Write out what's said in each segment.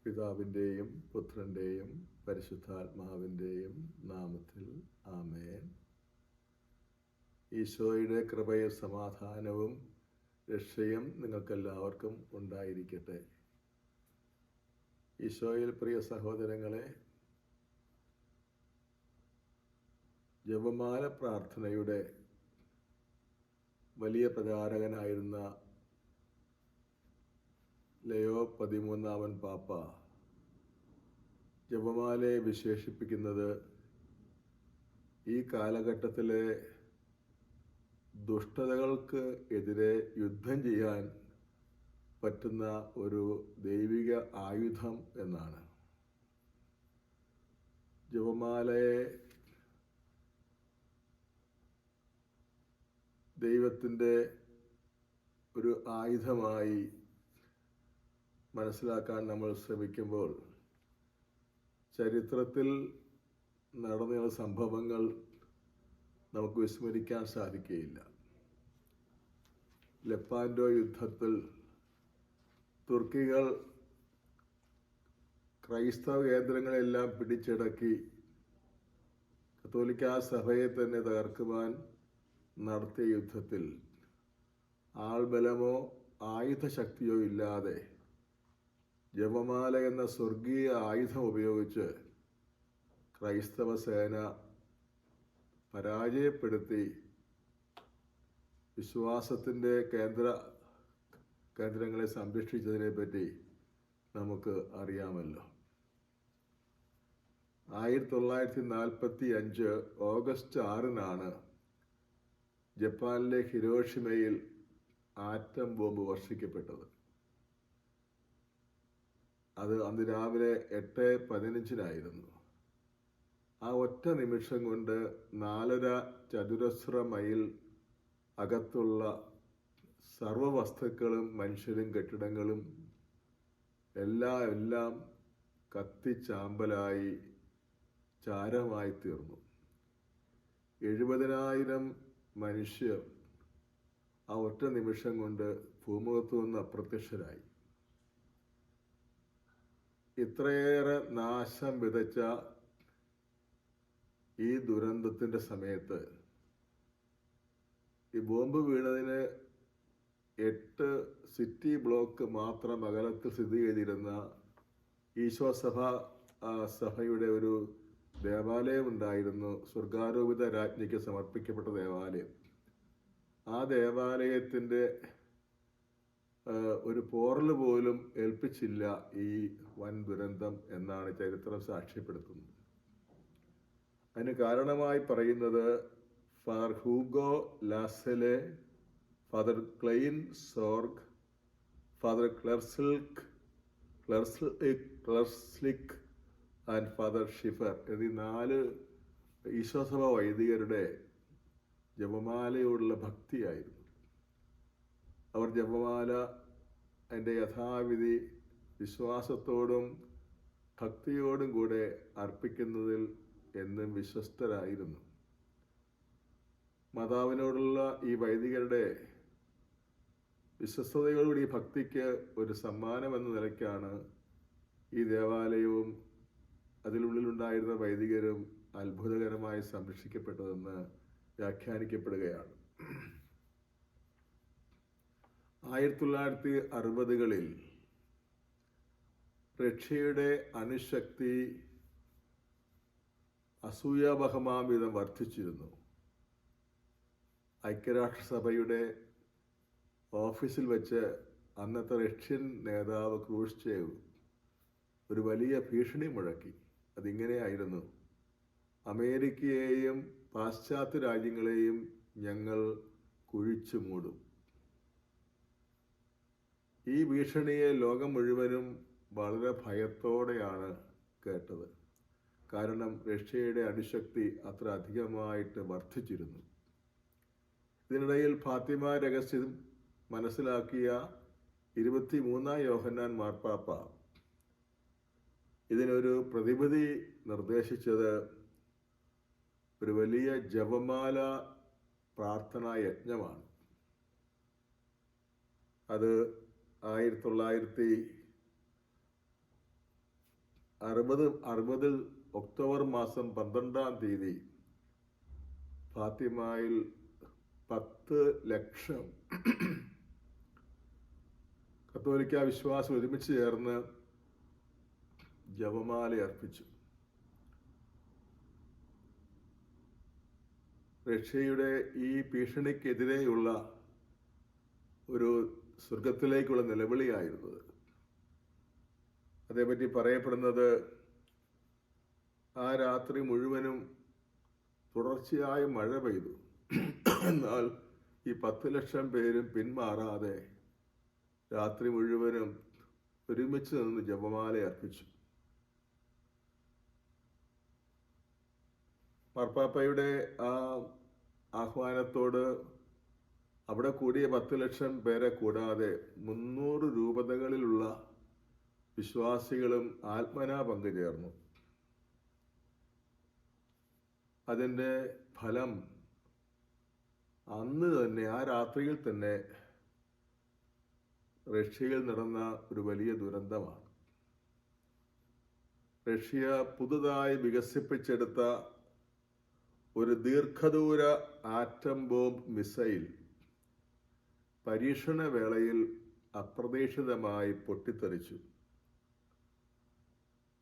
പിതാവിൻ്റെയും പുത്രൻ്റെയും പരിശുദ്ധാത്മാവിൻ്റെയും നാമത്തിൽ ആമേൻ. ഈശോയുടെ കൃപയും സമാധാനവും രക്ഷയും നിങ്ങൾക്കെല്ലാവർക്കും ഉണ്ടായിരിക്കട്ടെ. ഈശോയിൽ പ്രിയ സഹോദരങ്ങളെ, ജപമാല പ്രാർത്ഥനയുടെ വലിയ പ്രചാരകനായിരുന്ന ലയോ 13 പാപ്പ ജപമാലയെ വിശേഷിപ്പിക്കുന്നത് ഈ കാലഘട്ടത്തിലെ ദുഷ്ടതകൾക്ക് എതിരെ യുദ്ധം ചെയ്യാൻ പറ്റുന്ന ഒരു ദൈവിക ആയുധം എന്നാണ്. ജപമാലയെ ദൈവത്തിൻ്റെ ഒരു ആയുധമായി മനസ്സിലാക്കാൻ നമ്മൾ ശ്രമിക്കുമ്പോൾ ചരിത്രത്തിൽ നടന്ന സംഭവങ്ങൾ നമുക്ക് വിസ്മരിക്കാൻ സാധിക്കുകയില്ല. ലെപ്പാൻഡോ യുദ്ധത്തിൽ തുർക്കികൾ ക്രൈസ്തവ കേന്ദ്രങ്ങളെല്ലാം പിടിച്ചടക്കി കത്തോലിക്കാ സഭയെ തന്നെ തകർക്കുവാൻ നടത്തിയ യുദ്ധത്തിൽ ആൾബലമോ ആയുധശക്തിയോ ഇല്ലാതെ ജപമാല എന്ന സ്വർഗീയ ആയുധം ഉപയോഗിച്ച് ക്രൈസ്തവ സേന പരാജയപ്പെടുത്തി വിശ്വാസത്തിൻ്റെ കേന്ദ്രങ്ങളെ സംരക്ഷിച്ചതിനെ പറ്റി നമുക്ക് അറിയാമല്ലോ. 1945 ഓഗസ്റ്റ് 6 ജപ്പാനിലെ ഹിരോഷിമയിൽ ആറ്റം ബോംബ് വർഷിക്കപ്പെട്ടത്. അത് അന്ന് രാവിലെ 8:15 ആ ഒറ്റ നിമിഷം കൊണ്ട് 4.5 ചതുരശ്ര മൈൽ അകത്തുള്ള സർവ വസ്തുക്കളും മനുഷ്യരും കെട്ടിടങ്ങളും എല്ലാം കത്തിച്ചാമ്പലായി ചാരമായി തീർന്നു. 70,000 മനുഷ്യർ ആ ഒറ്റ നിമിഷം കൊണ്ട് ഭൂമുഖത്തു നിന്ന് അപ്രത്യക്ഷരായി. ഇത്രയേറെ നാശം വിതച്ച ഈ ദുരന്തത്തിൻ്റെ സമയത്ത് ഈ ബോംബ് വീണതിന് 8 സിറ്റി ബ്ലോക്ക് മാത്രം അകലത്തിൽ സ്ഥിതി ചെയ്തിരുന്ന ഈശോ സഭയുടെ ഒരു ദേവാലയം ഉണ്ടായിരുന്നു. സ്വർഗാരോപിത രാജ്ഞിക്ക് സമർപ്പിക്കപ്പെട്ട ദേവാലയം. ആ ദേവാലയത്തിൻ്റെ ഒരു പോറൽ പോലും ഏൽപ്പിച്ചില്ല ഈ വൻ ദുരന്തം എന്നാണ് ചരിത്രം സാക്ഷ്യപ്പെടുത്തുന്നത്. അതിന് കാരണമായി പറയുന്നത് father Hugo Lassalle, father Kleinsorge, father Cieslik and father Schiffer എന്നീ 4 ഈശോസഭ വൈദികരുടെ ജപമാലയോടുള്ള ഭക്തിയായിരുന്നു. അവർ ജപമാല അതിൻ്റെ യഥാവിധി വിശ്വാസത്തോടും ഭക്തിയോടും കൂടെ അർപ്പിക്കുന്നതിൽ എന്നും വിശ്വസ്തരായിരുന്നു. മാതാവിനോടുള്ള ഈ വൈദികരുടെ വിശ്വസ്തതയോടുകൂടി ഭക്തിക്ക് ഒരു സമ്മാനം എന്ന നിലയ്ക്കാണ് ഈ ദേവാലയവും അതിനുള്ളിലുണ്ടായിരുന്ന വൈദികരും അത്ഭുതകരമായി സംരക്ഷിക്കപ്പെട്ടതെന്ന് വ്യാഖ്യാനിക്കപ്പെടുകയാണ്. 1960കളിൽ റഷ്യയുടെ അണുശക്തി അസൂയാവഹമാംവിധം വർദ്ധിച്ചിരുന്നു. ഐക്യരാഷ്ട്രസഭയുടെ ഓഫീസിൽ വെച്ച് അന്നത്തെ റഷ്യൻ നേതാവ് ക്രൂഷ്ചേവ് ഒരു വലിയ ഭീഷണി മുഴക്കി. അതിങ്ങനെയായിരുന്നു: അമേരിക്കയെയും പാശ്ചാത്യ രാജ്യങ്ങളെയും ഞങ്ങൾ കുഴിച്ചു മൂടും. ഈ ഭീഷണിയെ ലോകം മുഴുവനും വളരെ ഭയത്തോടെയാണ് കേട്ടത്. കാരണം റഷ്യയുടെ അണുശക്തി അത്ര അധികമായിട്ട് വർദ്ധിച്ചിരുന്നു. ഇതിനിടയിൽ ഫാത്തിമ രഹസ്യം മനസ്സിലാക്കിയ 23 യോഹന്നാൻ മാർപ്പാപ്പ ഇതിനൊരു പ്രതിവിധി നിർദ്ദേശിച്ചത് ഒരു വലിയ ജപമാല പ്രാർത്ഥനാ യജ്ഞമാണ്. അത് 1900 1960 ഒക്ടോബർ മാസം 12 ഫാത്തിമയിൽ 10 ലക്ഷം കത്തോലിക്ക വിശ്വാസം ഒരുമിച്ച് ചേർന്ന് ജപമാല അർപ്പിച്ചു. റഷ്യയുടെ ഈ ഭീഷണിക്കെതിരെയുള്ള ഒരു സ്വർഗത്തിലേക്കുള്ള നിലവിളിയായിരുന്നത്. അതേപറ്റി പറയപ്പെടുന്നത് ആ രാത്രി മുഴുവനും തുടർച്ചയായ മഴ പെയ്തു. എന്നാൽ ഈ 10 ലക്ഷം പേരും പിന്മാറാതെ രാത്രി മുഴുവനും ഒരുമിച്ച് നിന്ന് ജപമാല അർപ്പിച്ചു. മാർപ്പാപ്പയുടെ ആ ആഹ്വാനത്തോട് അവിടെ കൂടിയ 10 ലക്ഷം പേരെ കൂടാതെ 300 രൂപതകളിലുള്ള വിശ്വാസികളും ആത്മനാ പങ്കുചേർന്നു. അതിൻ്റെ ഫലം അന്ന് തന്നെ, ആ രാത്രിയിൽ തന്നെ റഷ്യയിൽ നടന്ന ഒരു വലിയ ദുരന്തമാണ്. റഷ്യ പുതുതായി വികസിപ്പിച്ചെടുത്ത ഒരു ദീർഘദൂര ആറ്റം ബോംബ് മിസൈൽ പരീക്ഷണ വേളയിൽ അപ്രതീക്ഷിതമായി പൊട്ടിത്തെറിച്ചു.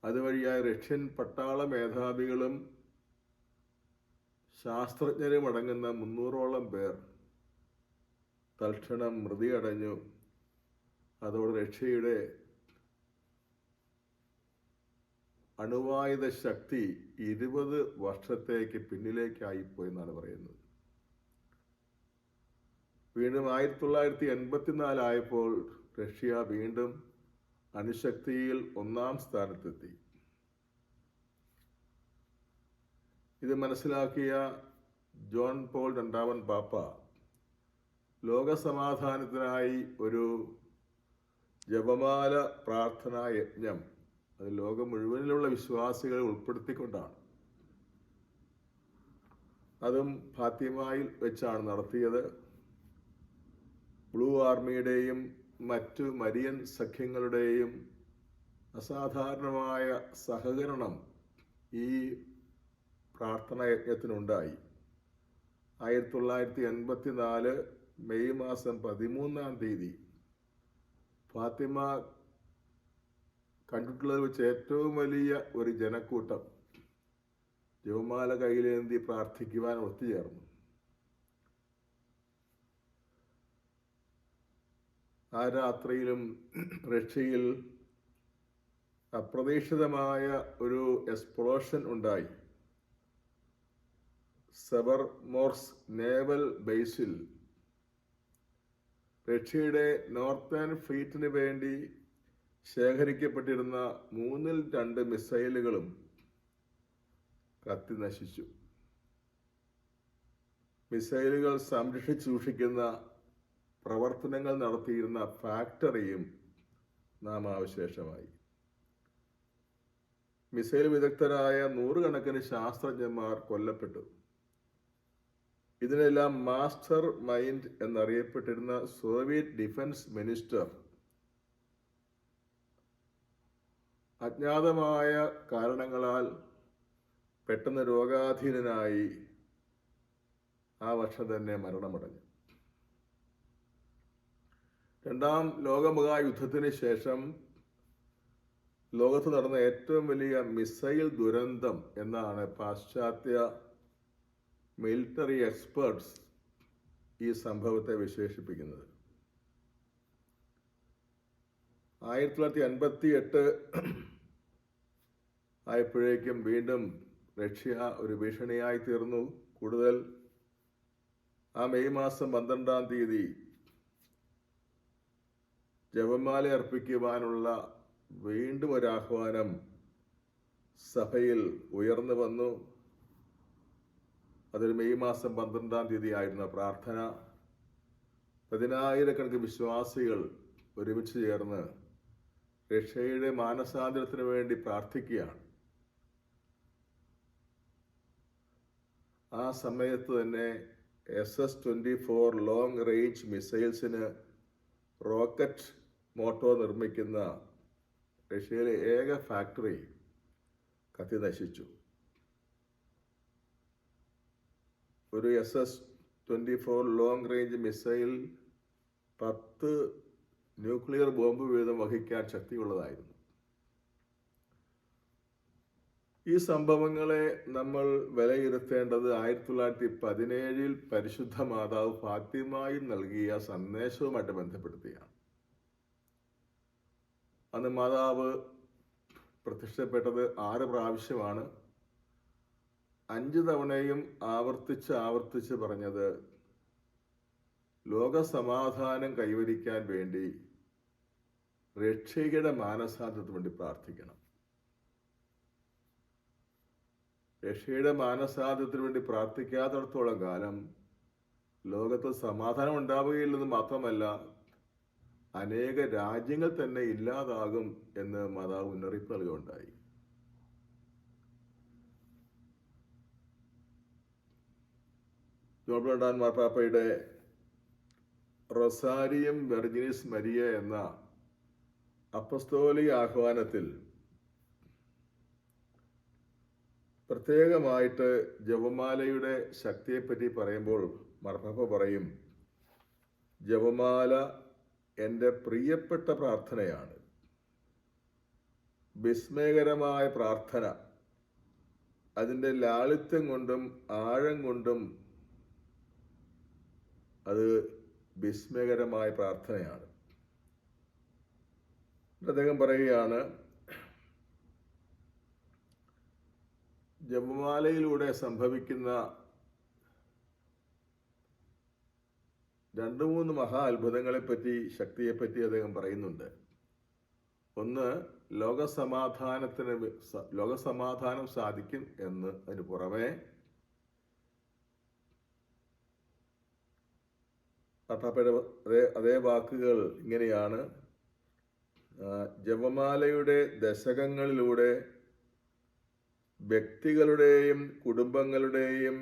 അതുവഴിയായി റഷ്യൻ പട്ടാള മേധാവികളും ശാസ്ത്രജ്ഞരും അടങ്ങുന്ന 300ഓളം പേർ തൽക്ഷണം മൃതിയടഞ്ഞു. അതോടെ റഷ്യയുടെ അണുവായുധ ശക്തി 20 വർഷത്തേക്ക് പിന്നിലേക്കായിപ്പോയി എന്നാണ് പറയുന്നത്. വീണ്ടും 1984 ആയപ്പോൾ റഷ്യ വീണ്ടും അണുശക്തിയിൽ 1-ാം സ്ഥാനത്തെത്തി. ഇത് മനസ്സിലാക്കിയ ജോൺ പോൾ II പാപ്പ ലോകസമാധാനത്തിനായി ഒരു ജപമാല പ്രാർത്ഥനാ യജ്ഞം, അത് ലോകം മുഴുവനിലുള്ള വിശ്വാസികളെ ഉൾപ്പെടുത്തിക്കൊണ്ടാണ്, അതും ഫാത്തിമയിൽ വെച്ചാണ് നടത്തിയത്. ബ്ലൂ ആർമിയുടെയും മറ്റു മരിയൻ സഖ്യങ്ങളുടെയും അസാധാരണമായ സഹകരണം ഈ പ്രാർത്ഥനാ യജ്ഞത്തിനുണ്ടായി. 1984 മെയ് മാസം 13 ഫാത്തിമ കണ്ടിട്ടുള്ളത് വെച്ച് ഏറ്റവും വലിയ ഒരു ജനക്കൂട്ടം ജപമാല കയ്യിലേന്തി പ്രാർത്ഥിക്കുവാൻ ഒത്തുചേർന്നു. ആ രാത്രിയിലും റഷ്യയിൽ അപ്രതീക്ഷിതമായ ഒരു എക്സ്പ്ലോഷൻ ഉണ്ടായി. സെവർമോർസ്ക് നേവൽ ബേസിൽ റഷ്യയുടെ നോർത്തേൺ ഫ്ലീറ്റിന് വേണ്ടി ശേഖരിക്കപ്പെട്ടിരുന്ന 2 മിസൈലുകളും കത്തി നശിച്ചു. മിസൈലുകൾ സംരക്ഷിച്ചു സൂക്ഷിക്കുന്ന പ്രവർത്തനങ്ങൾ നടത്തിയിരുന്ന ഫാക്ടറിയും നാമാവശേഷമായി. മിസൈൽ വിദഗ്ധരായ 100 കണക്കിന് ശാസ്ത്രജ്ഞന്മാർ കൊല്ലപ്പെട്ടു. ഇതിനെല്ലാം മാസ്റ്റർ മൈൻഡ് എന്നറിയപ്പെട്ടിരുന്ന സോവിയറ്റ് ഡിഫൻസ് മിനിസ്റ്റർ അജ്ഞാതമായ കാരണങ്ങളാൽ പെട്ടെന്ന് രോഗാധീനനായി ആ വർഷം തന്നെ മരണമടഞ്ഞു. 2-ാം ലോകമഹായുദ്ധത്തിന് ശേഷം ലോകത്ത് നടന്ന ഏറ്റവും വലിയ മിസൈൽ ദുരന്തം എന്നാണ് പാശ്ചാത്യ മിലിറ്ററി എക്സ്പേർട്സ് ഈ സംഭവത്തെ വിശേഷിപ്പിക്കുന്നത്. 1958 ആയപ്പോഴേക്കും വീണ്ടും റഷ്യ ഒരു ഭീഷണിയായി തീർന്നു. കൂടുതൽ ആ മെയ് മാസം 12 ജപമാല അർപ്പിക്കുവാനുള്ള വീണ്ടും ഒരാഹ്വാനം സഭയിൽ ഉയർന്നു വന്നു. അതൊരു മെയ് മാസം 12 ആയിരുന്ന പ്രാർത്ഥന. 10,000 വിശ്വാസികൾ ഒരുമിച്ച് ചേർന്ന് റഷ്യയുടെ മാനസാന്തരത്തിന് വേണ്ടി പ്രാർത്ഥിക്കുകയാണ്. ആ സമയത്ത് തന്നെ SS-24 ലോങ് റേഞ്ച് മിസൈൽസിന് റോക്കറ്റ് മോട്ടോർ നിർമ്മിക്കുന്ന റഷ്യയിലെ ഏക ഫാക്ടറി കത്തി നശിച്ചു. ഒരു SS-24 long range missile 10 nuclear bomb വീതം വഹിക്കാൻ ശക്തിയുള്ളതായിരുന്നു. ഈ സംഭവങ്ങളെ നമ്മൾ വിലയിരുത്തേണ്ടത് 1917 പരിശുദ്ധ മാതാവ് ഫാത്തിമയിൽ നൽകിയ സന്ദേശവുമായിട്ട് ബന്ധപ്പെടുത്തിയാണ്. അന്ന് മാതാവ് പ്രത്യക്ഷപ്പെട്ടത് 6 പ്രാവശ്യമാണ്. 5 തവണയും ആവർത്തിച്ച് പറഞ്ഞത് ലോക സമാധാനം കൈവരിക്കാൻ വേണ്ടി രക്ഷകയുടെ മാനസാന്തരത്തിന് വേണ്ടി പ്രാർത്ഥിക്കണം. രക്ഷയുടെ മാനസാന്തരത്തിന് വേണ്ടി പ്രാർത്ഥിക്കാത്തിടത്തോളം കാലം ലോകത്ത് സമാധാനം ഉണ്ടാവുകയില്ലെന്ന് മാത്രമല്ല, അനേക രാജ്യങ്ങൾ തന്നെ ഇല്ലാതാകും എന്ന് മാതാവ് മുന്നറിയിപ്പ് നൽകുകയുണ്ടായി. ജോൺ ബ്രണ്ടാൻ മാർപ്പാപ്പയുടെ റൊസാരിയം വെർജിനിസ് മരിയ എന്ന അപ്പസ്തോലിക ആഹ്വാനത്തിൽ പ്രത്യേകമായിട്ട് ജപമാലയുടെ ശക്തിയെപ്പറ്റി പറയുമ്പോൾ മാർപ്പാപ്പ പറയും, ജപമാല എൻ്റെ പ്രിയപ്പെട്ട പ്രാർത്ഥനയാണ്. വിസ്മയകരമായ പ്രാർത്ഥന, അതിൻ്റെ ലാളിത്യം കൊണ്ടും ആഴം കൊണ്ടും അത് വിസ്മയകരമായ പ്രാർത്ഥനയാണ്. അദ്ദേഹം പറയുകയാണ്, ജപമാലയിലൂടെ സംഭവിക്കുന്ന 2-3 മഹാ അത്ഭുതങ്ങളെപ്പറ്റി, ശക്തിയെപ്പറ്റി അദ്ദേഹം പറയുന്നുണ്ട്. ഒന്ന്, ലോകസമാധാനം സാധിക്കും എന്ന്. അതിന് പുറമെ മാർപ്പാപ്പയുടെ അതേ വാക്കുകൾ ഇങ്ങനെയാണ്: ജപമാലയുടെ ദശകങ്ങളിലൂടെ വ്യക്തികളുടെയും കുടുംബങ്ങളുടെയും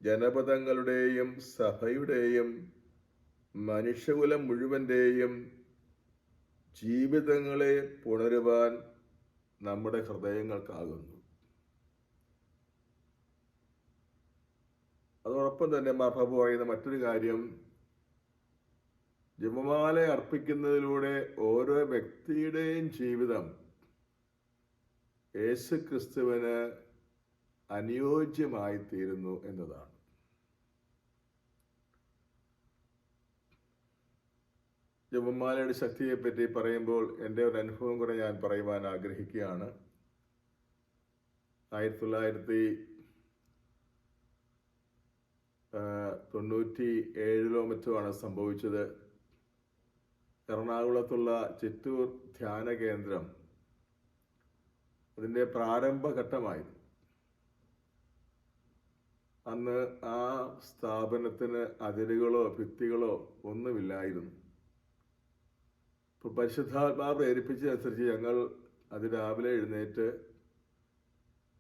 ജനപദങ്ങളുടെയും സഭയുടെയും മനുഷ്യകുലം മുഴുവൻ്റെയും ജീവിതങ്ങളെ പുണരുവാൻ നമ്മുടെ ഹൃദയങ്ങൾക്കാകുന്നു. അതോടൊപ്പം തന്നെ മാർപ്പാപ്പ പറയുന്ന മറ്റൊരു കാര്യം, ജപമാല അർപ്പിക്കുന്നതിലൂടെ ഓരോ വ്യക്തിയുടെയും ജീവിതം യേശുക്രിസ്തുവിന് അനുയോജ്യമായി തീരുന്നു എന്നതാണ്. ജപമാലയുടെ ശക്തിയെപ്പറ്റി പറയുമ്പോൾ എൻ്റെ ഒരു അനുഭവം കൂടെ ഞാൻ പറയുവാൻ ആഗ്രഹിക്കുകയാണ്. 1997 മറ്റുമാണ് സംഭവിച്ചത്. എറണാകുളത്തുള്ള ചിറ്റൂർ ധ്യാന കേന്ദ്രം അതിൻ്റെ പ്രാരംഭഘട്ടമായിരുന്നു. അന്ന് ആ സ്ഥാപനത്തിന് അതിരുകളോ ഭിത്തികളോ ഒന്നുമില്ലായിരുന്നു. ഇപ്പോൾ പരിശുദ്ധാത്മാവ് പ്രേരിപ്പിച്ചതനുസരിച്ച് ഞങ്ങൾ അതിരാവിലെ എഴുന്നേറ്റ്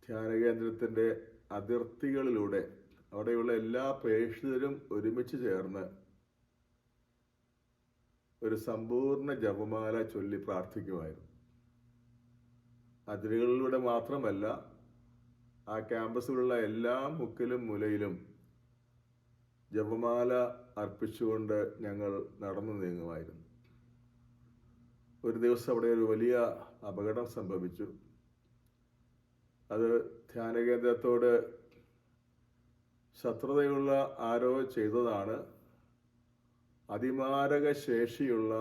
ധ്യാനകേന്ദ്രത്തിൻ്റെ അതിർത്തികളിലൂടെ അവിടെയുള്ള എല്ലാ പ്രേക്ഷിതരും ഒരുമിച്ച് ചേർന്ന് ഒരു സമ്പൂർണ്ണ ജപമാല ചൊല്ലി പ്രാർത്ഥിക്കുമായിരുന്നു. അതിരുകളിലൂടെ മാത്രമല്ല, ആ ക്യാമ്പസിലുള്ള എല്ലാ മുക്കിലും മൂലയിലും ജപമാല അർപ്പിച്ചുകൊണ്ട് ഞങ്ങൾ നടന്നു നീങ്ങുമായിരുന്നു. ഒരു ദിവസം അവിടെ ഒരു വലിയ അപകടം സംഭവിച്ചു. അത് ധ്യാനകേന്ദ്രത്തോട് ശത്രുതയുള്ള ആരോ ചെയ്തതാണ്. അതിമാരക ശേഷിയുള്ള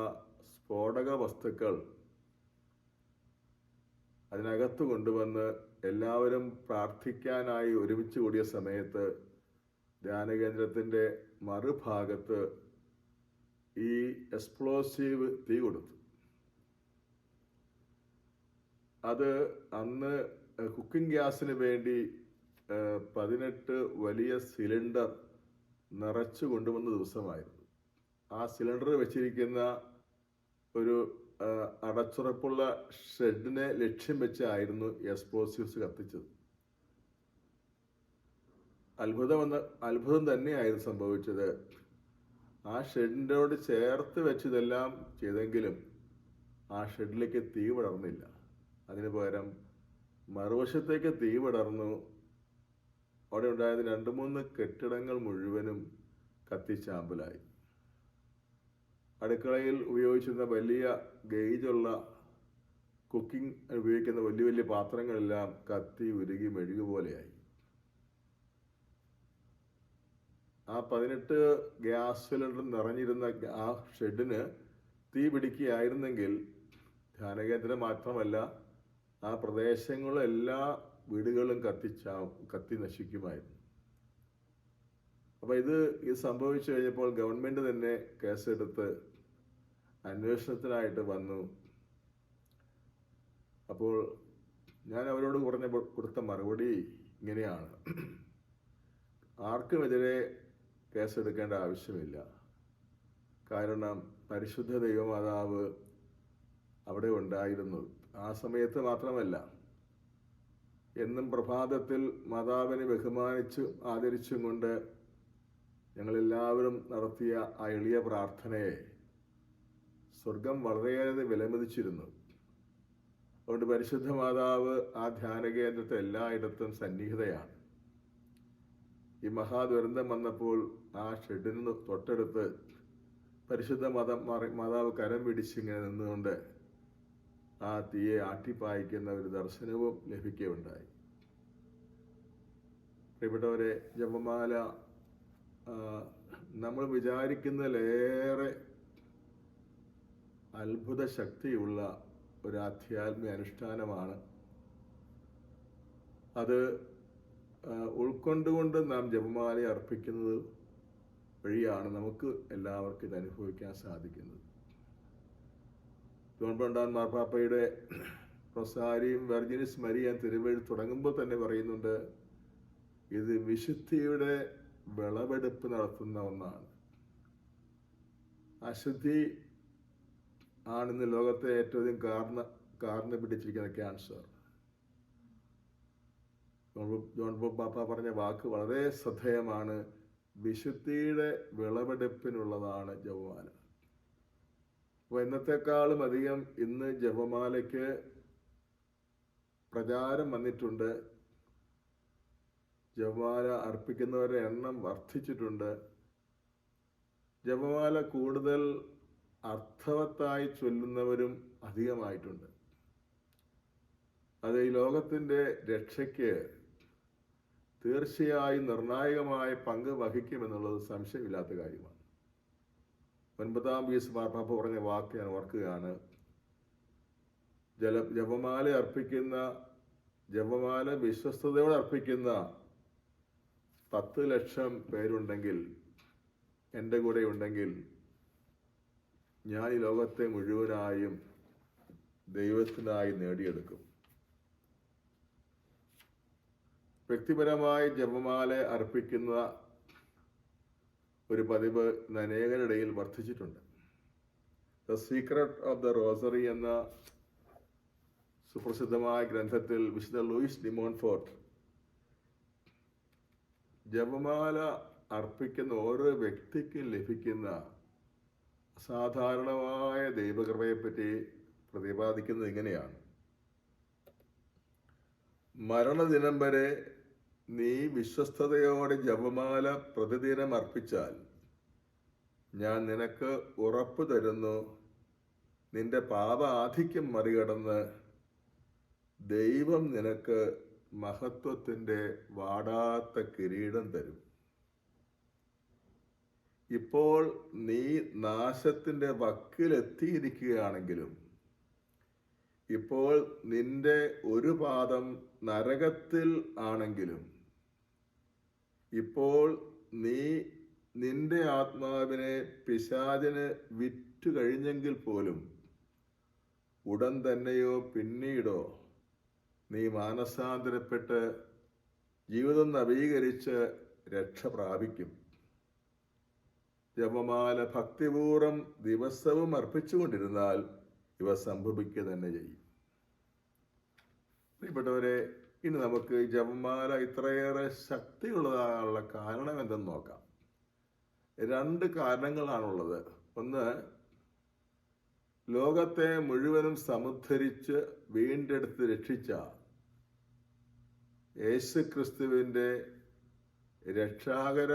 സ്ഫോടക വസ്തുക്കൾ അതിനകത്ത് കൊണ്ടുവന്ന് എല്ലാവരും പ്രാർത്ഥിക്കാനായി ഒരുമിച്ച് കൂടിയ സമയത്ത് ധ്യാനകേന്ദ്രത്തിൻ്റെ മറുഭാഗത്ത് ഈ എക്സ്പ്ലോസീവ് തീ കൊടുത്തു. അത് അന്ന് കുക്കിംഗ് ഗ്യാസിന് വേണ്ടി 18 വലിയ സിലിണ്ടർ നിറച്ചു കൊണ്ടുവന്ന ദിവസമായിരുന്നു. ആ സിലിണ്ടർ വെച്ചിരിക്കുന്ന ഒരു അടച്ചുറപ്പുള്ള ഷെഡിനെ ലക്ഷ്യം വെച്ചായിരുന്നു എക്സ്പ്ലോസീവ്സ് കത്തിച്ചത്. അത്ഭുതം തന്നെയായിരുന്നു സംഭവിച്ചത്. ആ ഷെഡിനോട് ചേർത്ത് വെച്ചതെല്ലാം ചെയ്തെങ്കിലും ആ ഷെഡിലേക്ക് തീ പടർന്നില്ല. അതിന് പകരം മറുവശത്തേക്ക് തീ പടർന്നു. അവിടെ ഉണ്ടായത് 2-3 കെട്ടിടങ്ങൾ മുഴുവനും കത്തിച്ചാമ്പലായി. അടുക്കളയിൽ ഉപയോഗിച്ചിരുന്ന വലിയ ഗേജുള്ള കുക്കിംഗ് ഉപയോഗിക്കുന്ന വലിയ വലിയ പാത്രങ്ങളെല്ലാം കത്തി ഉരുകി മെഴുകുപോലെയായി. ആ 18 ഗ്യാസ് സിലിണ്ടർ നിറഞ്ഞിരുന്ന ആ ഷെഡിന് തീ പിടിക്കുകയായിരുന്നെങ്കിൽ ധ്യാനകേന്ദ്രം മാത്രമല്ല, ആ പ്രദേശങ്ങളിലെ എല്ലാ വീടുകളും കത്തി നശിക്കുമായിരുന്നു. അപ്പോൾ ഇത് സംഭവിച്ചു കഴിഞ്ഞപ്പോൾ ഗവൺമെൻറ് തന്നെ കേസെടുത്ത് അന്വേഷണത്തിനായിട്ട് വന്നു. അപ്പോൾ ഞാൻ അവരോട് കൊടുത്ത മറുപടി ഇങ്ങനെയാണ്: ആർക്കുമെതിരെ കേസെടുക്കേണ്ട ആവശ്യമില്ല. കാരണം പരിശുദ്ധ ദൈവമാതാവ് അവിടെ ഉണ്ടായിരുന്നു. ആ സമയത്ത് മാത്രമല്ല, എന്നും പ്രഭാതത്തിൽ മാതാവിനെ ബഹുമാനിച്ചു ആദരിച്ചും കൊണ്ട് ഞങ്ങളെല്ലാവരും നടത്തിയ ആ എളിയ പ്രാർത്ഥനയെ സ്വർഗം വളരെയേറെ വിലമതിച്ചിരുന്നു. അതുകൊണ്ട് പരിശുദ്ധ മാതാവ് ആ ധ്യാനകേന്ദ്രത്തെ എല്ലായിടത്തും സന്നിഹിതയാണ്. ഈ മഹാദുരന്തം വന്നപ്പോൾ ആ ഷെഡിന് തൊട്ടടുത്ത് പരിശുദ്ധ മാതാവ് കരം പിടിച്ചിങ്ങനെ നിന്നുകൊണ്ട് ആ തീയെ ആട്ടിപ്പായിക്കുന്ന ഒരു ദർശനവും ലഭിക്കുകയുണ്ടായി. പ്രിയപ്പെട്ടവരെ, ജപമാല നമ്മൾ വിചാരിക്കുന്നതിലേറെ അത്ഭുത ശക്തിയുള്ള ഒരു ആധ്യാത്മിക അനുഷ്ഠാനമാണ്. അത് ഉൾക്കൊണ്ടുകൊണ്ട് നാം ജപമാല അർപ്പിക്കുന്നത് വഴിയാണ് നമുക്ക് എല്ലാവർക്കും ഇത് അനുഭവിക്കാൻ സാധിക്കുന്നത്. ജോൺ ബോണ്ടാൻ മാർപ്പാപ്പയുടെ റൊസാരിയും വെർജിനിസ് മരിയൻ തിരുവെഴുത്ത് തുടങ്ങുമ്പോൾ തന്നെ പറയുന്നുണ്ട്, ഇത് വിശുദ്ധിയുടെ വിളവെടുപ്പ് നടത്തുന്ന ഒന്നാണ്. അശുദ്ധി ആണിന്ന് ലോകത്തെ ഏറ്റവും കാർന്ന് പിടിച്ചിരിക്കുന്ന ക്യാൻസർ. ജോൺ ബോബ് പാപ്പ പറഞ്ഞ വാക്ക് വളരെ ശ്രദ്ധേയമാണ്: വിശുദ്ധിയുടെ വിളവെടുപ്പിനുള്ളതാണ് ജപമാല. അപ്പോൾ എന്നത്തെക്കാളും അധികം ഇന്ന് ജപമാലയ്ക്ക് പ്രചാരം വന്നിട്ടുണ്ട്. ജപമാല അർപ്പിക്കുന്നവരുടെ എണ്ണം വർദ്ധിച്ചിട്ടുണ്ട്. ജപമാല കൂടുതൽ അർത്ഥവത്തായി ചൊല്ലുന്നവരും അധികമായിട്ടുണ്ട്. അത് ഈ ലോകത്തിൻ്റെ രക്ഷയ്ക്ക് തീർച്ചയായും നിർണായകമായ പങ്ക് വഹിക്കുമെന്നുള്ളത് സംശയമില്ലാത്ത കാര്യമാണ്. 9-ാം പീസ് മാർപ്പാപ്പ പറഞ്ഞ വാക്ക് ഞാൻ ഓർക്കുകയാണ്: ജപമാല വിശ്വസ്തയോടെ അർപ്പിക്കുന്ന 10 ലക്ഷം പേരുണ്ടെങ്കിൽ, എൻ്റെ കൂടെ ഉണ്ടെങ്കിൽ, ഞാൻ ഈ ലോകത്തെ മുഴുവനായും ദൈവത്തിനായി നേടിയെടുക്കും. വ്യക്തിപരമായി ജപമാല അർപ്പിക്കുന്ന ഒരു പതിവ് അനേകരുടെയിൽ വർദ്ധിച്ചിട്ടുണ്ട്. The secret of the rosary എന്ന സുപ്രസിദ്ധമായ ഗ്രന്ഥത്തിൽ വിശുദ്ധ ലൂയിസ് ഡി മോൺഫോർട്ട് ജപമാല അർപ്പിക്കുന്ന ഓരോ വ്യക്തിക്കും ലഭിക്കുന്ന അസാധാരണമായ ദൈവകൃപയെപ്പറ്റി പ്രതിപാദിക്കുന്നത് ഇങ്ങനെയാണ്: മരണദിനം വരെ നീ വിശ്വസ്തയോടെ ജപമാല പ്രതിദിനം അർപ്പിച്ചാൽ ഞാൻ നിനക്ക് ഉറപ്പ് തരുന്നു, നിന്റെ പാപ ആധിക്യം മറികടന്ന് ദൈവം നിനക്ക് മഹത്വത്തിൻ്റെ വാടാത്ത കിരീടം തരും. ഇപ്പോൾ നീ നാശത്തിൻ്റെ വക്കിലെത്തിയിരിക്കുകയാണെങ്കിലും, ഇപ്പോൾ നിന്റെ ഒരു പാദം നരകത്തിൽ ആണെങ്കിലും, ഇപ്പോൾ നീ നിന്റെ ആത്മാവിനെ പിശാചിന് വിറ്റു കഴിഞ്ഞെങ്കിൽ പോലും ഉടൻ തന്നെയോ പിന്നീടോ നീ മാനസാന്തരപ്പെട്ട് ജീവിതം നവീകരിച്ച് രക്ഷ പ്രാപിക്കും. ജപമാല ഭക്തിപൂർവ്വം ദിവസവും അർപ്പിച്ചുകൊണ്ടിരുന്നാൽ ഇവ സംഭവിക്കുക തന്നെ ചെയ്യും. പ്രിയപ്പെട്ടവരെ, ഇനി നമുക്ക് ജപമാല ഇത്രയേറെ ശക്തിയുള്ളതാകാനുള്ള കാരണം എന്തെന്ന് നോക്കാം. 2 കാരണങ്ങളാണുള്ളത്. ഒന്ന്, ലോകത്തെ മുഴുവനും സമുദ്ധരിച്ച് വീണ്ടെടുത്ത് രക്ഷിച്ച യേശു ക്രിസ്തുവിൻ്റെ രക്ഷാകര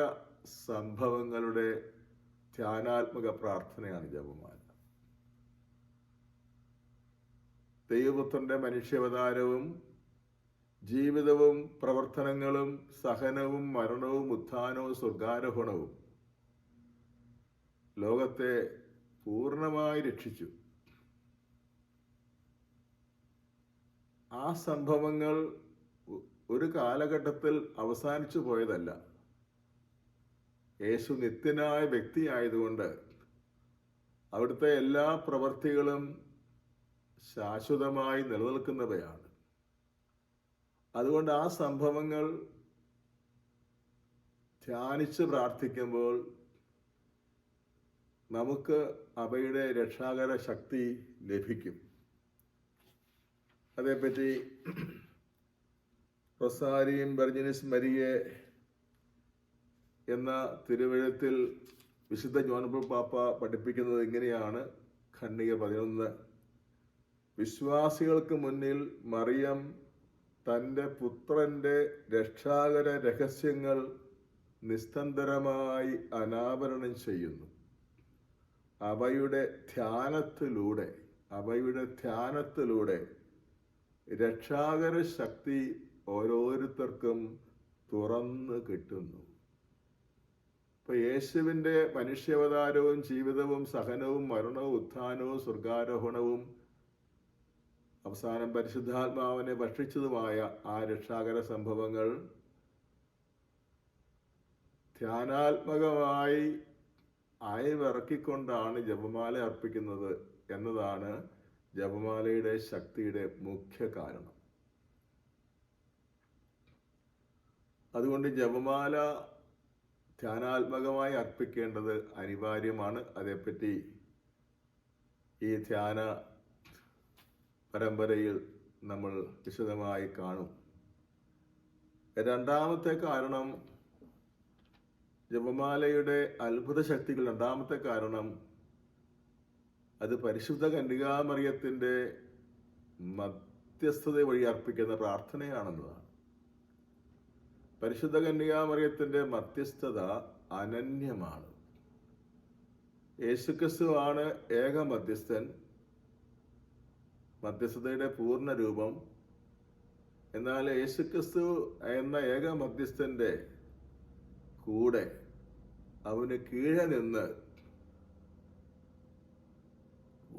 സംഭവങ്ങളുടെ ധ്യാനാത്മക പ്രാർത്ഥനയാണ് ജപമാല. ദൈവപുത്രന്റെ മനുഷ്യാവതാരവും ജീവിതവും പ്രവർത്തനങ്ങളും സഹനവും മരണവും ഉത്ഥാനവും സ്വർഗാരോഹണവും ലോകത്തെ പൂർണ്ണമായി രക്ഷിച്ചു. ആ സംഭവങ്ങൾ ഒരു കാലഘട്ടത്തിൽ അവസാനിച്ചു പോയതല്ല. യേശു നിത്യനായ വ്യക്തിയായതുകൊണ്ട് അവിടുത്തെ എല്ലാ പ്രവൃത്തികളും ശാശ്വതമായി നിലനിൽക്കുന്നവയാണ്. അതുകൊണ്ട് ആ സംഭവങ്ങൾ ധ്യാനിച്ച് പ്രാർത്ഥിക്കുമ്പോൾ നമുക്ക് അവയുടെ രക്ഷാകര ശക്തി ലഭിക്കും. അതേപ്പറ്റി റൊസാരിയം വെർജിനിസ് മരിയെ എന്ന തിരുവെഴുത്തിൽ വിശുദ്ധ ജോൺ പോൾ പാപ്പ പഠിപ്പിക്കുന്നത് ഇങ്ങനെയാണ്. ഖണ്ഡിക 11: വിശ്വാസികൾക്ക് മുന്നിൽ മറിയം തൻ്റെ പുത്രൻ്റെ രക്ഷാകര രഹസ്യങ്ങൾ നിസ്തന്തരമായി അനാവരണം ചെയ്യുന്നു. അവയുടെ ധ്യാനത്തിലൂടെ രക്ഷാകര ശക്തി ഓരോരുത്തർക്കും തുറന്നു കിട്ടുന്നു. ഇപ്പൊ യേശുവിൻ്റെ മനുഷ്യാവതാരവും ജീവിതവും സഹനവും മരണവും ഉത്ഥാനവും സ്വർഗാരോഹണവും അവസാനം പരിശുദ്ധാത്മാവിനെ ഭക്ഷിച്ചതുമായ ആ രക്ഷാകര സംഭവങ്ങൾ ധ്യാനാത്മകമായി അയവിറക്കിക്കൊണ്ടാണ് ജപമാല അർപ്പിക്കുന്നത് എന്നതാണ് ജപമാലയുടെ ശക്തിയുടെ മുഖ്യ കാരണം. അതുകൊണ്ട് ജപമാല ധ്യാനാത്മകമായി അർപ്പിക്കേണ്ടത് അനിവാര്യമാണ്. അതേപ്പറ്റി ഈ ധ്യാന പരമ്പരയിൽ നമ്മൾ വിശദമായി കാണും. രണ്ടാമത്തെ കാരണം ജപമാലയുടെ അത്ഭുത ശക്തികൾ. രണ്ടാമത്തെ കാരണം അത് പരിശുദ്ധ കന്യകാമറിയത്തിൻ്റെ മധ്യസ്ഥത വഴി അർപ്പിക്കുന്ന പ്രാർത്ഥനയാണെന്നതാണ്. പരിശുദ്ധ കന്യകാമറിയത്തിൻ്റെ മധ്യസ്ഥത അനന്യമാണ്. യേശുക്രിസ്തുവാണ് ഏക മധ്യസ്ഥൻ, മധ്യസ്ഥതയുടെ പൂർണ്ണ രൂപം. എന്നാൽ യേശുക്രിസ്തു എന്ന ഏക മധ്യസ്ഥന്റെ കൂടെ അവന് കീഴെ നിന്ന്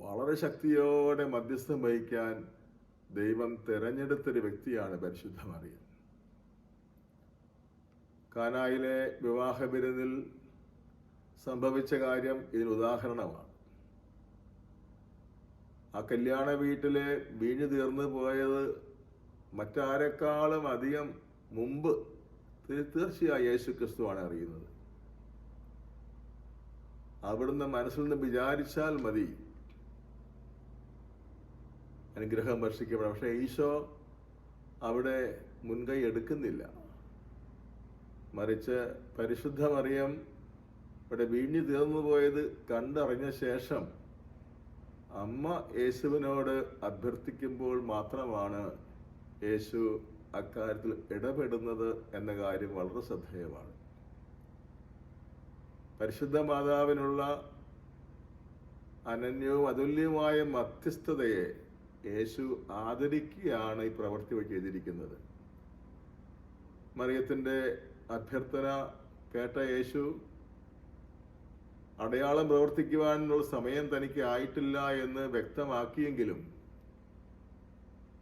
വളരെ ശക്തിയോടെ മധ്യസ്ഥം വഹിക്കാൻ ദൈവം തിരഞ്ഞെടുത്തൊരു വ്യക്തിയാണ് പരിശുദ്ധ മറിയം. കാനായിലെ വിവാഹ വിരുന്നിൽ സംഭവിച്ച കാര്യം ഇതിന് ഉദാഹരണമാണ്. ആ കല്യാണ വീട്ടിലെ വീഞ്ഞു തീർന്നു പോയത് മറ്റാരെക്കാളും അധികം മുമ്പ് തീർച്ചയായും യേശു ക്രിസ്തുവാണ് അറിയുന്നത്. അവിടുന്ന് മനസ്സിൽ നിന്ന് വിചാരിച്ചാൽ മതി അനുഗ്രഹം വർഷിക്കപ്പെടാം. പക്ഷെ ഈശോ അവിടെ മുൻകൈ എടുക്കുന്നില്ല. മറിച്ച് പരിശുദ്ധ മറിയം ഇവിടെ വീഞ്ഞു തീർന്നു പോയത് കണ്ടറിഞ്ഞ ശേഷം അമ്മ യേശുവിനോട് അഭ്യർത്ഥിക്കുമ്പോൾ മാത്രമാണ് യേശു അക്കാര്യത്തിൽ ഇടപെടുന്നത് എന്ന കാര്യം വളരെ ശ്രദ്ധേയമാണ്. പരിശുദ്ധ മാതാവിനുള്ള അനന്യവും അതുല്യവുമായ മധ്യസ്ഥതയെ യേശു ആദരിക്കുകയാണ് ഈ പ്രവൃത്തി വഴി ചെയ്തിരിക്കുന്നത്. മറിയത്തിൻ്റെ അഭ്യർത്ഥന കേട്ട യേശു അടയാളം പ്രവർത്തിക്കുവാനുള്ള സമയം തനിക്ക് ആയിട്ടില്ല എന്ന് വ്യക്തമാക്കിയെങ്കിലും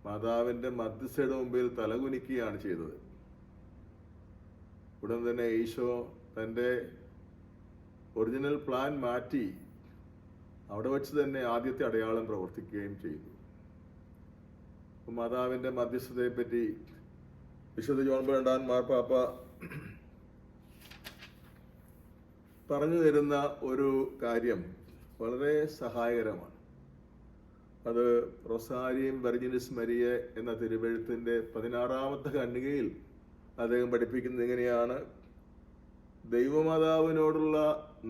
മാതാവിൻ്റെ മധ്യസ്ഥയുടെ മുമ്പിൽ തലകുനിക്കുകയാണ് ചെയ്തത്. ഉടൻ തന്നെ ഈശോ തൻ്റെ ഒറിജിനൽ പ്ലാൻ മാറ്റി അവിടെ വച്ച് തന്നെ ആദ്യത്തെ അടയാളം പ്രവർത്തിക്കുകയും ചെയ്തു. മാതാവിൻ്റെ മധ്യസ്ഥതയെ പറ്റി വിശുദ്ധ ജോൺ പോൾ രണ്ടാമൻ മാർപ്പാപ്പ പറഞ്ഞു തരുന്ന ഒരു കാര്യം വളരെ സഹായകരമാണ്. അത് റൊസാരിയം വെർജിനിസ് മരിയെ എന്ന തിരുവെഴുത്തിൻ്റെ 16-ാമത്തെ ഖണ്ഡികയിൽ അദ്ദേഹം പഠിപ്പിക്കുന്നത് ഇങ്ങനെയാണ്: ദൈവമാതാവിനോടുള്ള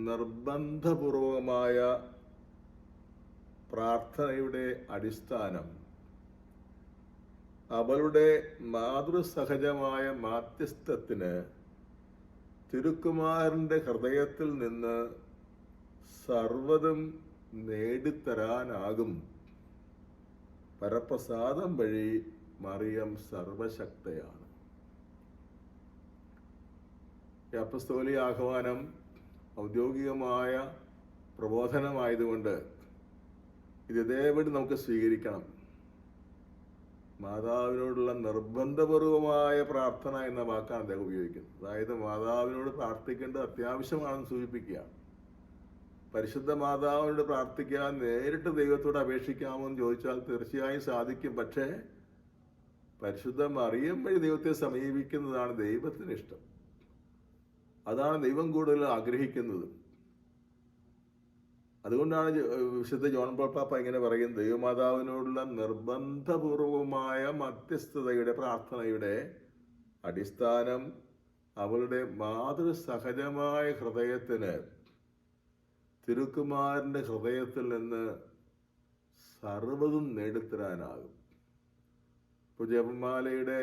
നിർബന്ധപൂർവമായ പ്രാർത്ഥനയുടെ അടിസ്ഥാനം അവളുടെ മാതൃസഹജമായ മാധ്യസ്ഥത്തിന് തിരുക്കുമാരന്റെ ഹൃദയത്തിൽ നിന്ന് സർവ്വതും നേടിത്തരാനാകും. പരപ്രസാദം വഴി മറിയം സർവശക്തയാണ്. ഈ അപ്പസ്തോലിക ആഹ്വാനം ഔദ്യോഗികമായ പ്രബോധനമായതുകൊണ്ട് ഇത് ഇതേപടി നമുക്ക് സ്വീകരിക്കണം. മാതാവിനോടുള്ള നിർബന്ധപൂർവമായ പ്രാർത്ഥന എന്ന വാക്കാണ് അദ്ദേഹം ഉപയോഗിക്കുന്നത്. അതായത് മാതാവിനോട് പ്രാർത്ഥിക്കേണ്ടത് അത്യാവശ്യമാണെന്ന് സൂചിപ്പിക്കുകയാണ്. പരിശുദ്ധ മാതാവിനോട് പ്രാർത്ഥിക്കാൻ നേരിട്ട് ദൈവത്തോട് അപേക്ഷിക്കാമോ എന്ന് ചോദിച്ചാൽ തീർച്ചയായും സാധിക്കും. പക്ഷേ പരിശുദ്ധ മറിയം വഴി ദൈവത്തെ സമീപിക്കുന്നതാണ് ദൈവത്തിന് ഇഷ്ടം. അതാണ് ദൈവം കൂടുതൽ ആഗ്രഹിക്കുന്നത്. അതുകൊണ്ടാണ് വിശുദ്ധ ജോൺ പോൾ പാപ്പ ഇങ്ങനെ പറയും, ദൈവമാതാവിനോടുള്ള നിർബന്ധപൂർവമായ മധ്യസ്ഥതയുടെ പ്രാർത്ഥനയുടെ അടിസ്ഥാനം അവളുടെ മാതൃസഹജമായ ഹൃദയത്തിന് തിരുക്കുമാരന്റെ ഹൃദയത്തിൽ നിന്ന് സർവ്വതും നേടിത്തരാനാകും. ഇപ്പോൾ ജപമാലയുടെ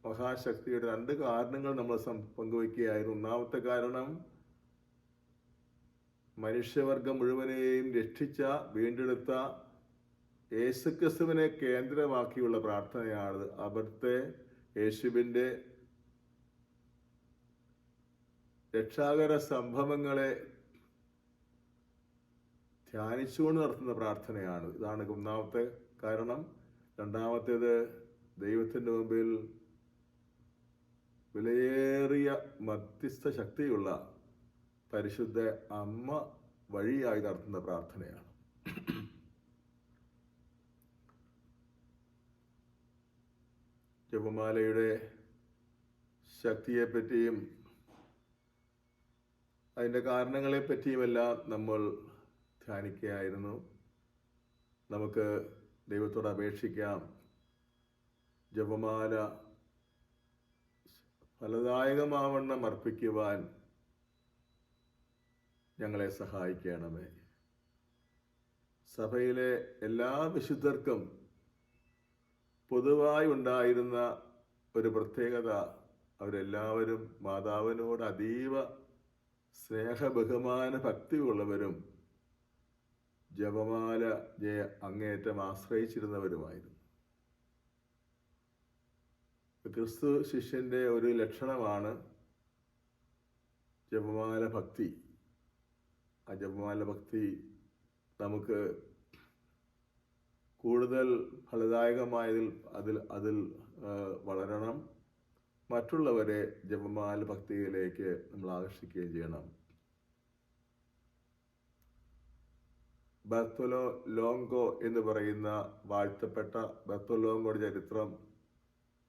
മഹാശക്തിയുടെ 2 കാരണങ്ങൾ നമ്മൾ പങ്കുവയ്ക്കുകയായിരുന്നു. ഒന്നാമത്തെ കാരണം മനുഷ്യവർഗം മുഴുവനെയും രക്ഷിച്ച വീണ്ടെടുത്ത യേശുക്രിസ്തുവിനെ കേന്ദ്രമാക്കിയുള്ള പ്രാർത്ഥനയാണ്. അവിടുത്തെ യേശുവിൻ്റെ രക്ഷാകര സംഭവങ്ങളെ ധ്യാനിച്ചുകൊണ്ട് നടത്തുന്ന പ്രാർത്ഥനയാണ്. ഇതാണ് ഒന്നാമത്തെ കാരണം. രണ്ടാമത്തേത് ദൈവത്തിൻ്റെ മുമ്പിൽ വിലയേറിയ മധ്യസ്ഥ ശക്തിയുള്ള പരിശുദ്ധ അമ്മ വഴിയായി നടത്തുന്ന പ്രാർത്ഥനയാണ്. ജപമാലയുടെ ശക്തിയെപ്പറ്റിയും അതിൻ്റെ കാരണങ്ങളെപ്പറ്റിയുമെല്ലാം നമ്മൾ ധ്യാനിക്കുകയായിരുന്നു. നമുക്ക് ദൈവത്തോട് അപേക്ഷിക്കാം, ജപമാല ഫലദായകമാവണ്ണം അർപ്പിക്കുവാൻ ഞങ്ങളെ സഹായിക്കണമേ. സഭയിലെ എല്ലാ വിശുദ്ധർക്കും പൊതുവായി ഉണ്ടായിരുന്ന ഒരു പ്രത്യേകത, അവരെല്ലാവരും മാതാവിനോട് അതീവ സ്നേഹ ബഹുമാന ഭക്തിയുള്ളവരും ജപമാലയെ അങ്ങേയറ്റം ആശ്രയിച്ചിരുന്നവരുമായിരുന്നു. ക്രിസ്തു ശിഷ്യന്റെ ഒരു ലക്ഷണമാണ് ജപമാല ഭക്തി. ആ ജപമാല ഭക്തി നമുക്ക് കൂടുതൽ ഫലദായകമായതിൽ അതിൽ വളരണം. മറ്റുള്ളവരെ ജപമാല ഭക്തിയിലേക്ക് നമ്മൾ ആകർഷിക്കുകയും ചെയ്യണം. ബർത്തോലോ ലോങ്കോ എന്ന് പറയുന്ന വാഴ്ത്തപ്പെട്ട ബർത്തോലോങ്കോയുടെ ചരിത്രം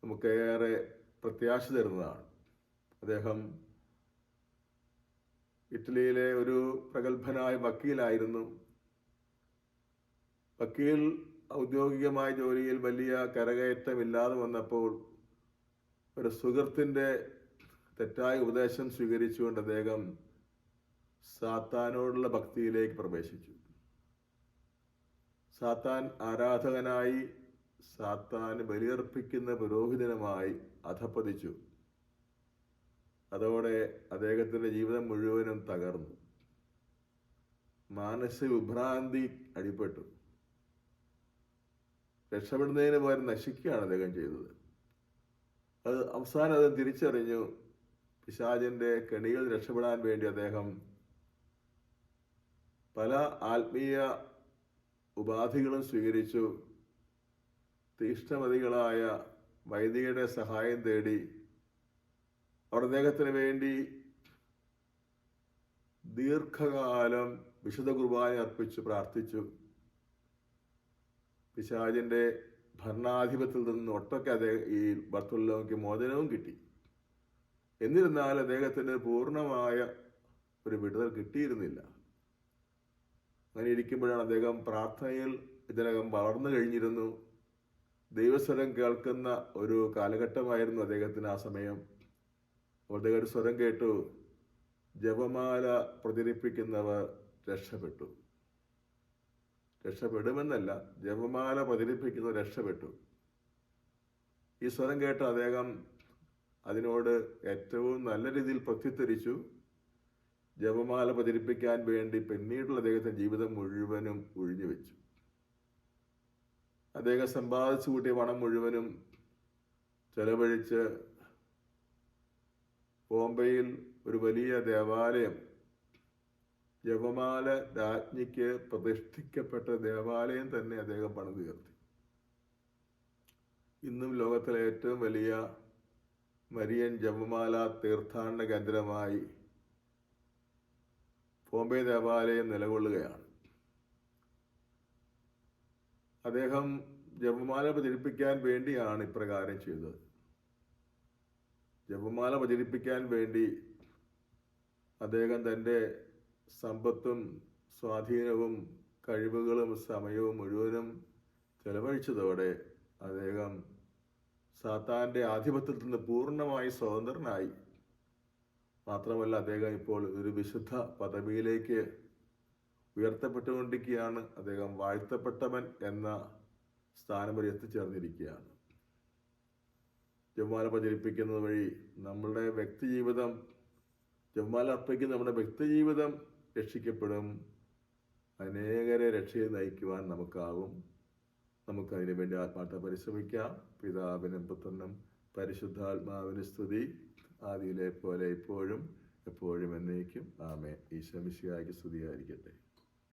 നമുക്കേറെ പ്രത്യാശ തരുന്നതാണ്. അദ്ദേഹം ഇറ്റലിയിലെ ഒരു പ്രഗത്ഭനായ വക്കീലായിരുന്നു. വക്കീൽ ഔദ്യോഗികമായ ജോലിയിൽ വലിയ കരകയറ്റമില്ലാതെ വന്നപ്പോൾ ഒരു സുഹൃത്തിൻ്റെ തെറ്റായ ഉപദേശം സ്വീകരിച്ചുകൊണ്ട് അദ്ദേഹം സാത്താനോടുള്ള ഭക്തിയിലേക്ക് പ്രവേശിച്ചു. സാത്താൻ ആരാധകനായി, സാത്താന് ബലിയർപ്പിക്കുന്ന പുരോഹിതനുമായി അധപ്പതിച്ചു. അതോടെ അദ്ദേഹത്തിൻ്റെ ജീവിതം മുഴുവനും തകർന്നു. മാനസിക വിഭ്രാന്തി അടിപ്പെട്ടു. രക്ഷപ്പെടുന്നതിന് പകരം നശിക്കുകയാണ് അദ്ദേഹം ചെയ്തത്. അവസാനം അത് തിരിച്ചറിഞ്ഞു. പിശാചിന്റെ കെണിയിൽ രക്ഷപ്പെടാൻ വേണ്ടി അദ്ദേഹം പല ആത്മീയ ഉപാധികളും സ്വീകരിച്ചു. തീഷ്ണമതികളായ വൈദികരുടെ സഹായം തേടി. അവർ അദ്ദേഹത്തിന് വേണ്ടി ദീർഘകാലം വിശുദ്ധ കുർബാന അർപ്പിച്ചു പ്രാർത്ഥിച്ചു. പിശാചിന്റെ ഭരണാധിപത്യത്തിൽ നിന്ന് ഒട്ടൊക്കെ ഈ ബർത്തോലോങ്കോയ്ക്ക് മോചനവും കിട്ടി. എന്നിരുന്നാൽ അദ്ദേഹത്തിന് പൂർണ്ണമായ ഒരു വിടുതൽ കിട്ടിയിരുന്നില്ല. അങ്ങനെ ഇരിക്കുമ്പോഴാണ് അദ്ദേഹം പ്രാർത്ഥനയിൽ ഇതിനകം വളർന്നു കഴിഞ്ഞിരുന്നു. ദൈവസ്വരം കേൾക്കുന്ന ഒരു കാലഘട്ടമായിരുന്നു അദ്ദേഹത്തിന് ആ സമയം. അദ്ദേഹം ഒരു സ്വരം കേട്ടു, ജപമാല പ്രചരിപ്പിക്കുന്നവർ രക്ഷപ്പെട്ടു. രക്ഷപ്പെടുമെന്നല്ല, ജപമാല പ്രചരിപ്പിക്കുന്നവർ രക്ഷപ്പെട്ടു. ഈ സ്വരം കേട്ട് അദ്ദേഹം അതിനോട് ഏറ്റവും നല്ല രീതിയിൽ പ്രത്യുത്തരിച്ചു. ജപമാല പ്രചരിപ്പിക്കാൻ വേണ്ടി പിന്നീടുള്ള അദ്ദേഹത്തിൻ്റെ ജീവിതം മുഴുവനും ഒഴിഞ്ഞു വെച്ചു. അദ്ദേഹം സമ്പാദിച്ചു കൂട്ടിയ പണം മുഴുവനും ചെലവഴിച്ച് ബോംബെയിൽ ഒരു വലിയ ദേവാലയം, ജപമാല രാജ്ഞിക്ക് പ്രതിഷ്ഠിക്കപ്പെട്ട ദേവാലയം തന്നെ അദ്ദേഹം പണിതുയർത്തി. ഇന്നും ലോകത്തിലെ ഏറ്റവും വലിയ മരിയൻ ജപമാല തീർത്ഥാടന കേന്ദ്രമായി ബോംബെ ദേവാലയം നിലകൊള്ളുകയാണ്. അദ്ദേഹം ജപമാല പ്രചരിപ്പിക്കാൻ വേണ്ടിയാണ് ഇപ്രകാരം ചെയ്തത്. ജപമാല പ്രചരിപ്പിക്കാൻ വേണ്ടി അദ്ദേഹം തൻ്റെ സമ്പത്തും സ്വാധീനവും കഴിവുകളും സമയവും മുഴുവനും ചെലവഴിച്ചതോടെ അദ്ദേഹം സാത്താൻ്റെ ആധിപത്യത്തിൽ നിന്ന് പൂർണ്ണമായി സ്വതന്ത്രനായി. മാത്രമല്ല, അദ്ദേഹം ഇപ്പോൾ ഒരു വിശുദ്ധ പദവിയിലേക്ക് ഉയർത്തപ്പെട്ടുകൊണ്ടിരിക്കുകയാണ്. അദ്ദേഹം വാഴ്ത്തപ്പെട്ടവൻ എന്ന സ്ഥാനം വരെ എത്തിച്ചേർന്നിരിക്കുകയാണ്. ജപമാല പ്രചരിപ്പിക്കുന്നത് വഴി നമ്മളുടെ വ്യക്തിജീവിതം, ജപമാല അർപ്പിക്കുന്ന നമ്മുടെ വ്യക്തിജീവിതം രക്ഷിക്കപ്പെടും. അനേകരെ രക്ഷയിൽ നയിക്കുവാൻ നമുക്കാവും. നമുക്കതിനു വേണ്ടി ആത്മാർത്ഥ പരിശ്രമിക്കാം. പിതാവിനും പുത്രനും പരിശുദ്ധാത്മാവിന് സ്തുതി, ആദിയിലെ പോലെ ഇപ്പോഴും എപ്പോഴും എന്നേക്കും. ആമേൻ. ഈശോ മിശിഹായ്ക്ക് സ്തുതിയായിരിക്കട്ടെ.